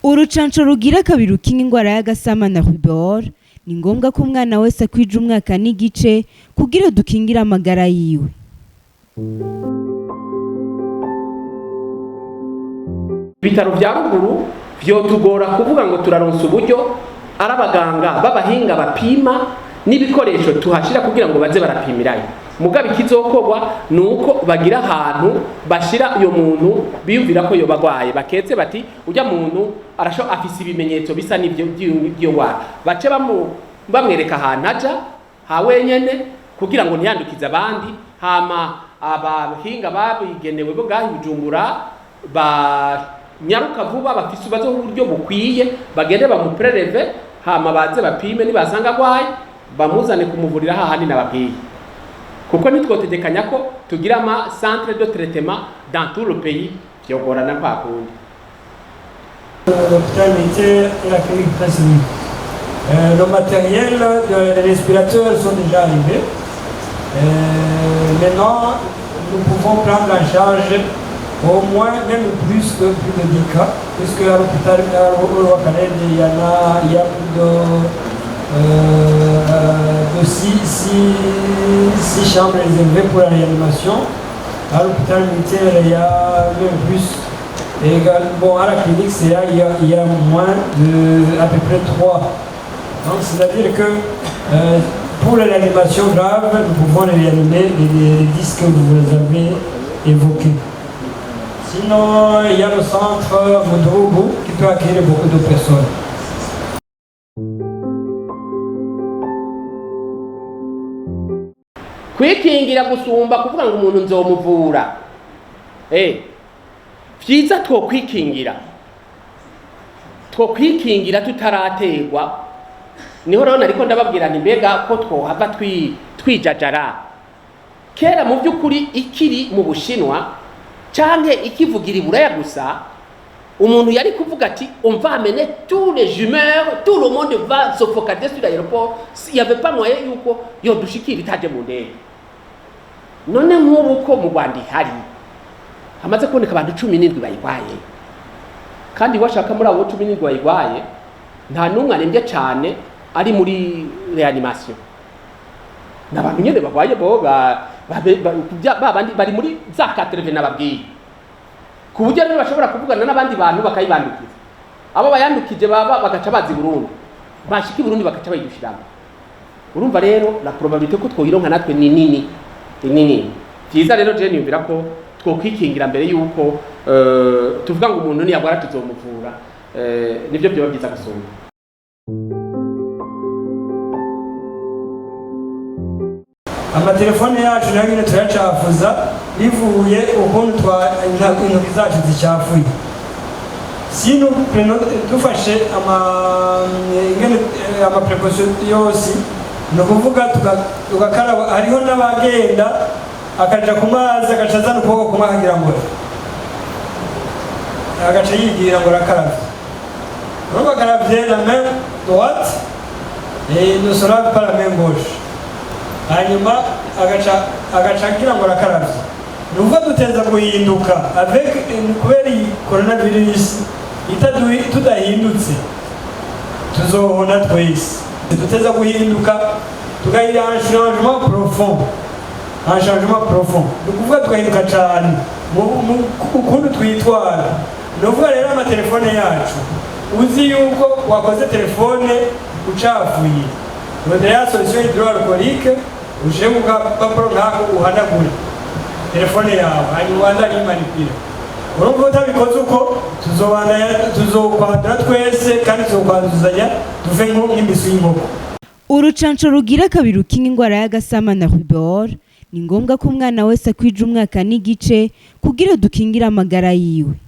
Urucanco rugira kabiri rukinga ingwara y'agasama na rubor ni ngombwa ko umwana wese akwije umwaka n'igice kugira dukingire amagara yiwe. Ibitaro vya ruguru vyotugora kuvuga ngo turaronsa uburyo ari abaganga b'abahinga bapima n'ibikoresho tuhashira kugira ngo baze barapimirayo. Mugabe ikizokorwa nuko bagira ahantu bashira uyo muntu biyumvira ko yobagwaye baketse bati ujya muntu arasho afise ibimenyetso bisa n'ivyo ngwara bace bamwereka ahantu aja ha wenyene kugira ngo ntiyandukize abandi, hama abahinga babigenewe bo gahi Bujumbura nyaruka vuba bafise ubazo uburyo bukwiye bagende bamupreleve hama baze bapime nibasanga gwaye bamuzane kumuvurira hahandi nababwiye kuko nitwotegekanya ko tugira ama centre de traitement dans tout le pays vyogorana kwa kundi. L'hôpital militaire et la clinique Prince-Louis. Le matériel de respirateurs sont déjà arrivés. Maintenant, nous pouvons prendre en charge au moins même plus de 10 cas, puisque à l'hôpital il y a plus de 6 chambres réservées pour la réanimation. À l'hôpital militaire, il y a même plus. Et également, à la clinique, il y a moins de à peu près 3. Donc, c'est-à-dire que pour la réanimation grave, nous pouvons réanimer les 10 que vous avez évoqués. Sinon, il y a le centre Moudrougou qui peut accueillir beaucoup de personnes. Kwikingira gusumba kuvuga ngo umuntu nzomuvura vyiza twokwikingira tutarategwa. Niho rero nariko ndababwira nti mbega ko twohava twijajara kera mu by'ukuri ikiri mu Bushinwa canke ikivugira iburaya gusa umuntu yari kuvuga ati on va amener tous les jumeurs, tout le monde va se focaliser sur l'aéroport, il y avait pas moyen yuko yodushikira itaje mu ndege. None nk'ubu ko mu Rwanda hari hamaze kuboneka abantu 17 bayigwaye kandi washaka muri abo 17 bayigwaye nta numwe arembye cyane ari muri reanimation. N'abantu nyene bagwaye bo babandi bari muri za 80 nababwiye ku buryo rero bashobora kuvugana n'abandi bantu bakayibandukiza. Abo bayandukije bagaca bazi Burundi bashiki Burundi bagaca bayidushiramo. Urumva rero la probabilité ko twoyironka natwe ni nini. Vyiza rero je niyumvira ko twokwikingira mbere yuko tuvuga ngo umuntu niyagwara tuzomuvura, nivyo byo byiza gusumba. Amatelefone yacu nayo nyine turayacafuza bivuye ukuntu intoki zacu zicafuye. Si nous dufashe ama precaution yose no kuvuga tugakaraba. Hariho n'abagenda akaja ku mazi agaca azana ukuboko kumwe akagira ngo agaca yigira ngo arakaraba. Donc akaravye la main droite et ne sera pas la main gauche. Hanyuma agaca agira ngo arakaraba. Nuko duteza guhinduka avec kubera coronavirus tudahindutse tuzohona twese. Duteza guhinduka tugagira un changement profond. Nukuvuga tugahinduka cyane mu kuntu twitwara. Nuvuga rero amatelefone yacu uzi yuko wakoze telefone ucafuye rodera solution hydroalcoolique uje mu papuro nkako uhanagura telefone yawe hanyuma wandarimanipira. Urumva utabikoze uko tuzokwandura twese kandi tuzokwanduzanya tuve nk'imisu y'inkoko. Urucanco rugira kabiri rukinga ingwara y'agasama na rubor ni ngombwa ko umwana wese akwije umwaka n'igice kugira dukingire amagara yiwe.